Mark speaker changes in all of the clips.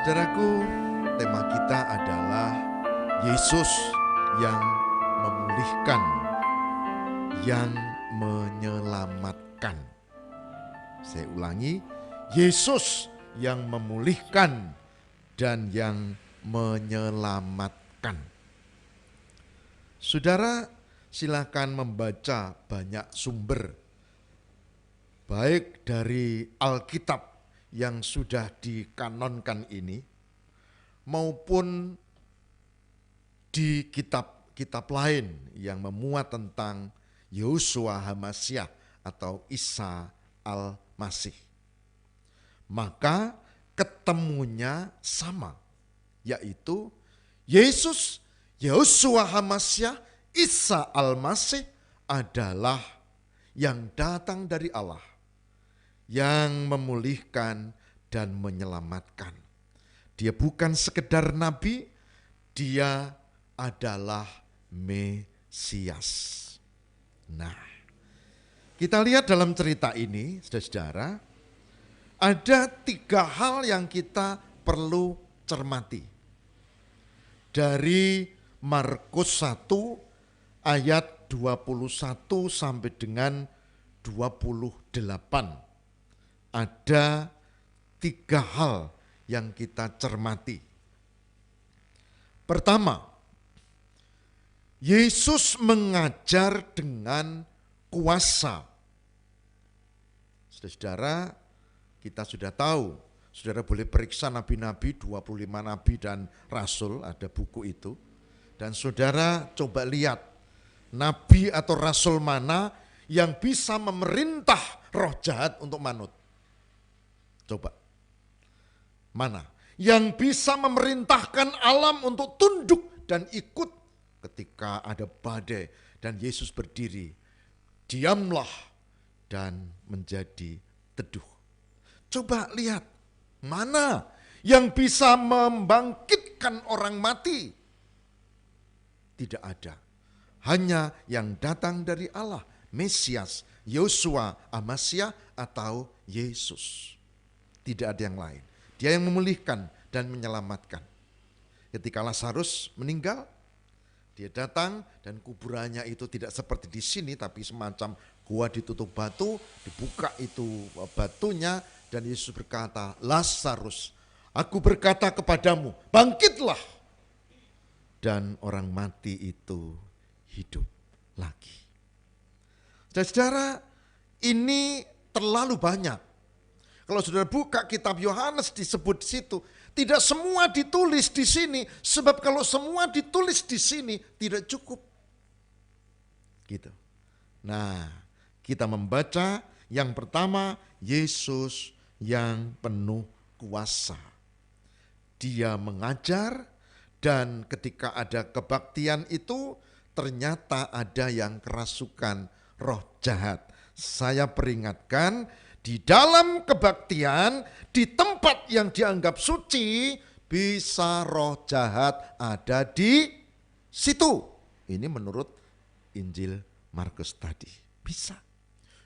Speaker 1: Saudaraku, tema kita adalah Yesus yang memulihkan, yang menyelamatkan. Saya ulangi, Yesus yang memulihkan dan yang menyelamatkan. Saudara, silakan membaca banyak sumber, baik dari Alkitab yang sudah dikanonkan ini, maupun di kitab-kitab lain yang memuat tentang Yosua Hamasyah atau Isa Al-Masih. Maka ketemunya sama, yaitu Yesus, Yosua Hamasyah, Isa Al-Masih adalah yang datang dari Allah, yang memulihkan dan menyelamatkan. Dia bukan sekedar nabi, dia adalah Mesias. Nah, kita lihat dalam cerita ini, saudara-saudara, ada 3 hal yang kita perlu cermati. Dari Markus 1 ayat 21 sampai dengan 28. Ada 3 hal yang kita cermati. Pertama, Yesus mengajar dengan kuasa. Saudara, kita sudah tahu, saudara boleh periksa nabi-nabi, 25 nabi dan rasul, ada buku itu. Dan saudara coba lihat, nabi atau rasul mana yang bisa memerintah roh jahat untuk manut. Coba, mana yang bisa memerintahkan alam untuk tunduk dan ikut ketika ada badai dan Yesus berdiri, diamlah dan menjadi teduh. Coba lihat, mana yang bisa membangkitkan orang mati? Tidak ada, hanya yang datang dari Allah, Mesias, Yosua, Hamasyah atau Yesus. Tidak ada yang lain. Dia yang memulihkan dan menyelamatkan. Ketika Lazarus meninggal, dia datang dan kuburannya itu tidak seperti di sini, tapi semacam gua ditutup batu, dibuka itu batunya, dan Yesus berkata, Lazarus, aku berkata kepadamu, bangkitlah. Dan orang mati itu hidup lagi. Saudara, ini terlalu banyak. Kalau saudara buka kitab Yohanes disebut di situ, tidak semua ditulis di sini, sebab kalau semua ditulis di sini tidak cukup. Gitu. Nah, kita membaca yang pertama, Yesus yang penuh kuasa. Dia mengajar, dan ketika ada kebaktian itu ternyata ada yang kerasukan roh jahat. Saya peringatkan, di dalam kebaktian, di tempat yang dianggap suci, bisa roh jahat ada di situ. Ini menurut Injil Markus tadi. Bisa.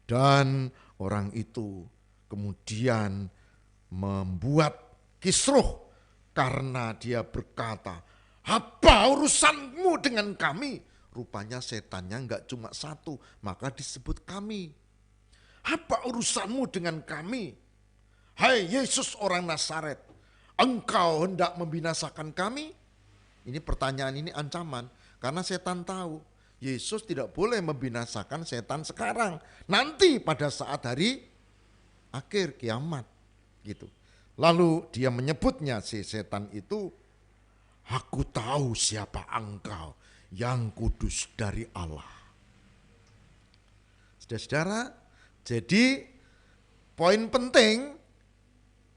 Speaker 1: Dan orang itu kemudian membuat kisruh karena dia berkata, apa urusanmu dengan kami? Rupanya setannya enggak cuma satu, maka disebut kami. Apa urusanmu dengan kami? Hai Yesus orang Nazaret, engkau hendak membinasakan kami? Ini pertanyaan, ini ancaman. Karena setan tahu, Yesus tidak boleh membinasakan setan sekarang. Nanti pada saat hari akhir kiamat. Gitu. Lalu dia menyebutnya, si setan itu, aku tahu siapa engkau, yang kudus dari Allah. Saudara-saudara, jadi poin penting,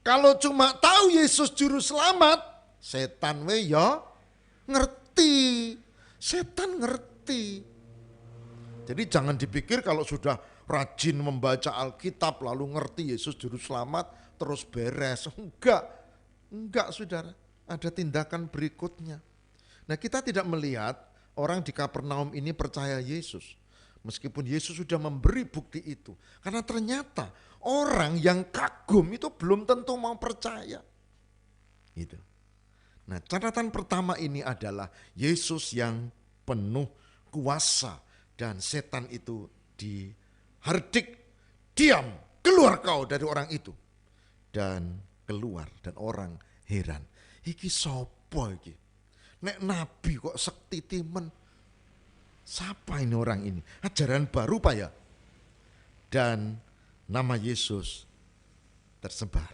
Speaker 1: kalau cuma tahu Yesus juru selamat, setan we ya ngerti. Setan ngerti. Jadi jangan dipikir kalau sudah rajin membaca Alkitab lalu ngerti Yesus juru selamat terus beres. Enggak saudara, ada tindakan berikutnya. Nah, kita tidak melihat orang di Kapernaum ini percaya Yesus. Meskipun Yesus sudah memberi bukti itu. Karena ternyata orang yang kagum itu belum tentu mau percaya. Gitu. Nah, catatan pertama ini adalah Yesus yang penuh kuasa dan setan itu dihardik, diam, keluar kau dari orang itu. Dan keluar dan orang heran. Iki sopo iki? Nek nabi kok sekti timen. Siapa ini orang ini? Ajaran baru Pak ya? Dan nama Yesus tersebar.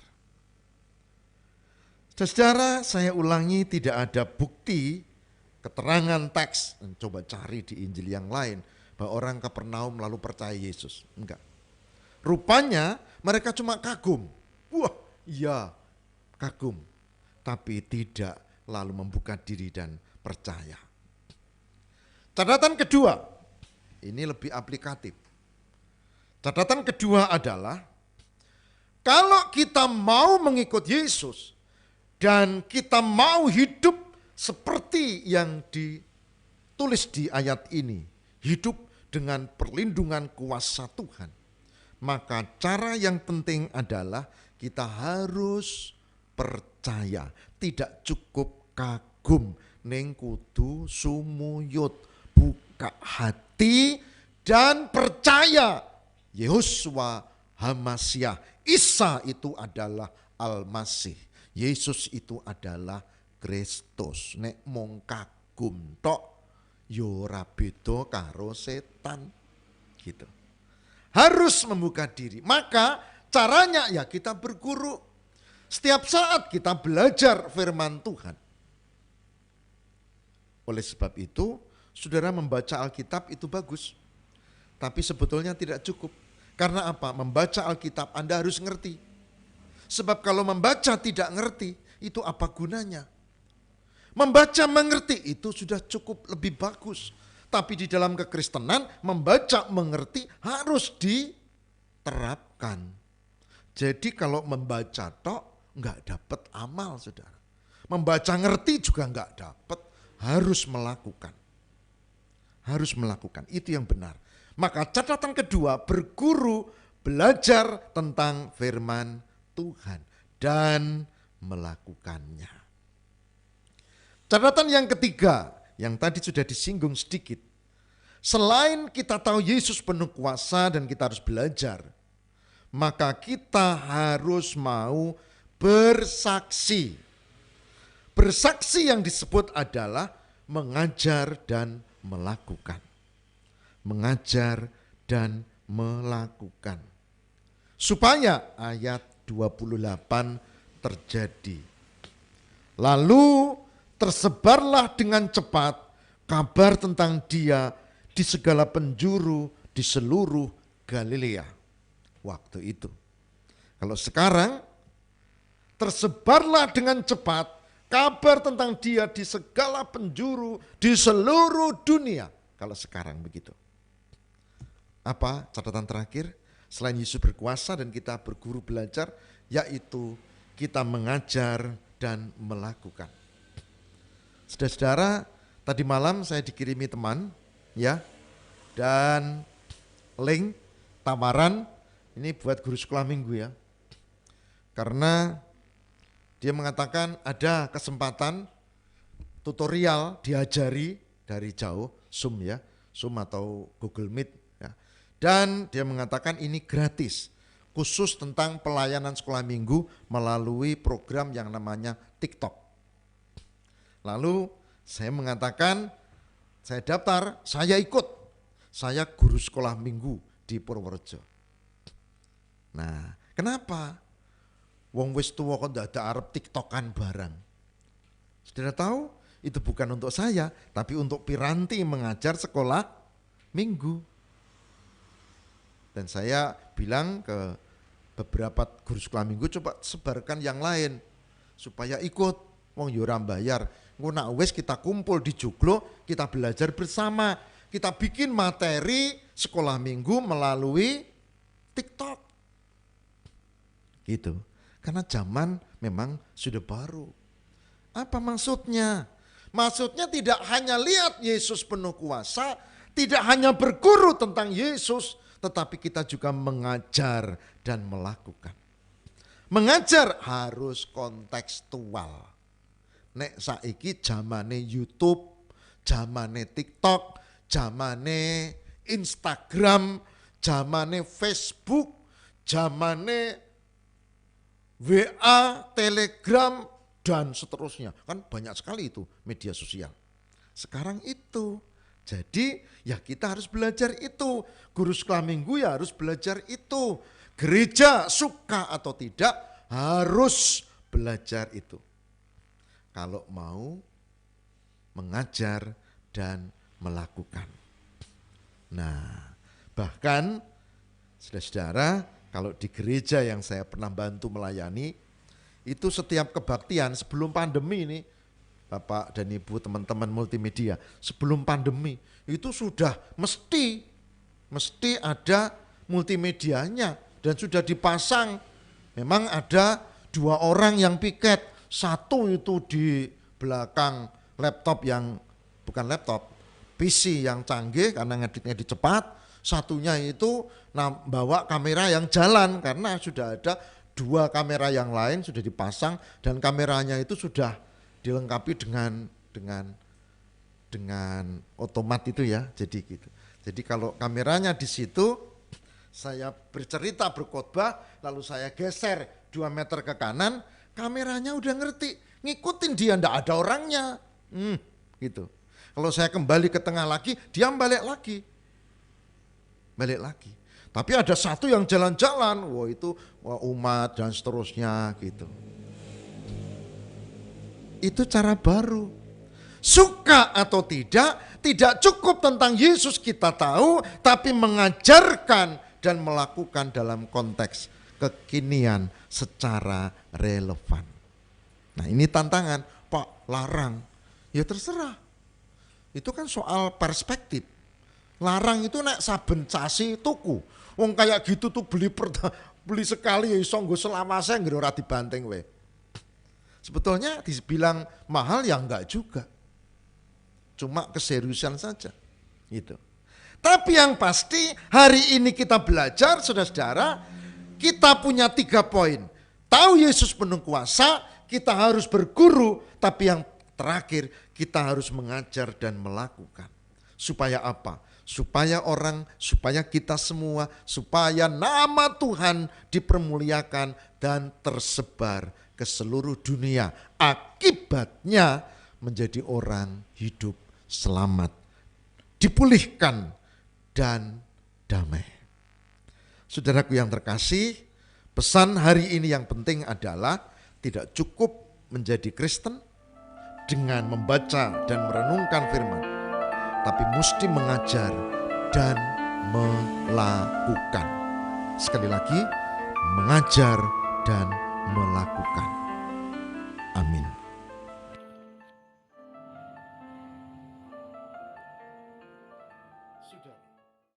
Speaker 1: Saudara, saya ulangi, tidak ada bukti keterangan teks. Coba cari di Injil yang lain bahwa orang Kapernaum lalu percaya Yesus. Enggak. Rupanya mereka cuma kagum. Wah, iya, kagum. Tapi tidak lalu membuka diri dan percaya. Catatan kedua, ini lebih aplikatif. Catatan kedua adalah kalau kita mau mengikut Yesus dan kita mau hidup seperti yang ditulis di ayat ini, hidup dengan perlindungan kuasa Tuhan, maka cara yang penting adalah kita harus percaya. Tidak cukup kagum, ning kudu sumuyut, buka hati dan percaya. Yehosua Hamasyah, Isa itu adalah Al-Masih. Yesus itu adalah Kristus. Nek mung kagum tok yo ora beda karo setan. Gitu. Harus membuka diri. Maka caranya ya kita berguru. Setiap saat kita belajar firman Tuhan. Oleh sebab itu, saudara membaca Alkitab itu bagus. Tapi sebetulnya tidak cukup. Karena apa? Membaca Alkitab Anda harus ngerti. Sebab kalau membaca tidak ngerti, itu apa gunanya? Membaca mengerti itu sudah cukup lebih bagus. Tapi di dalam kekristenan, membaca mengerti harus diterapkan. Jadi kalau membaca tok, enggak dapat amal saudara. Membaca ngerti juga enggak dapat, harus melakukan. Harus melakukan, itu yang benar. Maka catatan kedua, berguru, belajar tentang firman Tuhan dan melakukannya. Catatan yang ketiga, yang tadi sudah disinggung sedikit. Selain kita tahu Yesus penuh kuasa dan kita harus belajar, maka kita harus mau bersaksi. Bersaksi yang disebut adalah mengajar dan melakukan. Mengajar dan melakukan. Supaya ayat 28 terjadi. Lalu tersebarlah dengan cepat kabar tentang dia di segala penjuru di seluruh Galilea. Waktu itu. Kalau sekarang tersebarlah dengan cepat kabar tentang dia di segala penjuru di seluruh dunia. Kalau sekarang begitu. Apa catatan terakhir? Selain Yesus berkuasa dan kita berguru belajar, yaitu kita mengajar dan melakukan. Saudara-saudara, tadi malam saya dikirimi teman, ya, dan link tawaran ini buat guru sekolah minggu ya. Karena dia mengatakan ada kesempatan tutorial diajari dari jauh, Zoom ya, Zoom atau Google Meet. Dan dia mengatakan ini gratis, khusus tentang pelayanan sekolah minggu melalui program yang namanya TikTok. Lalu saya mengatakan, saya daftar, saya ikut. Saya guru sekolah minggu di Purworejo. Nah, kenapa? Wong wis tuwa kok ndak ada arep TikTokan barang. Saudara tahu, itu bukan untuk saya, tapi untuk piranti mengajar sekolah minggu. Dan saya bilang ke beberapa guru sekolah minggu, coba sebarkan yang lain supaya ikut. Wong yo ora bayar. Engko nak wis kita kumpul di joglo, kita belajar bersama. Kita bikin materi sekolah minggu melalui TikTok. Gitu. Karena zaman memang sudah baru. Apa maksudnya? Maksudnya tidak hanya lihat Yesus penuh kuasa, tidak hanya berguru tentang Yesus, tetapi kita juga mengajar dan melakukan. Mengajar harus kontekstual. Nek saiki zamane YouTube, zamane TikTok, zamane Instagram, zamane Facebook, zamane WA, Telegram, dan seterusnya. Kan banyak sekali itu media sosial. Sekarang itu. Jadi ya kita harus belajar itu. Guru sekolah minggu ya harus belajar itu. Gereja suka atau tidak harus belajar itu. Kalau mau mengajar dan melakukan. Nah, bahkan saudara-saudara, kalau di gereja yang saya pernah bantu melayani, itu setiap kebaktian sebelum pandemi ini, Bapak dan Ibu teman-teman multimedia, sebelum pandemi itu sudah mesti ada multimedianya dan sudah dipasang. Memang ada 2 orang yang piket, satu itu di belakang laptop yang bukan laptop, PC yang canggih karena ngedit cepat, satunya itu bawa kamera yang jalan karena sudah ada 2 kamera yang lain sudah dipasang dan kameranya itu sudah dilengkapi dengan otomat itu ya. Jadi gitu. Jadi kalau kameranya di situ, saya bercerita berkhotbah lalu saya geser 2 meter ke kanan, kameranya udah ngerti, ngikutin dia, ndak ada orangnya. Gitu. Kalau saya kembali ke tengah lagi, dia balik lagi. Tapi ada satu yang jalan-jalan, itu umat dan seterusnya gitu. Itu cara baru. Suka atau tidak cukup tentang Yesus kita tahu, tapi mengajarkan dan melakukan dalam konteks kekinian secara relevan. Nah ini tantangan, Pak larang, ya terserah. Itu kan soal perspektif. Larang itu nek saben casi tuku. Wong kayak gitu tuh beli sekali ya iso nggo selawase nggih ora dibanting we. Sebetulnya dibilang mahal ya enggak juga. Cuma keseriusan saja. Gitu. Tapi yang pasti hari ini kita belajar saudara-saudara, kita punya 3 poin. Tahu Yesus penuh kuasa, kita harus berguru, tapi yang terakhir kita harus mengajar dan melakukan. Supaya apa? Supaya kita semua, supaya nama Tuhan dipermuliakan dan tersebar ke seluruh dunia. Akibatnya menjadi orang hidup selamat, dipulihkan dan damai. Saudaraku yang terkasih, pesan hari ini yang penting adalah tidak cukup menjadi Kristen dengan membaca dan merenungkan firman, tapi mesti mengajar dan melakukan. Sekali lagi, mengajar dan melakukan. Amin.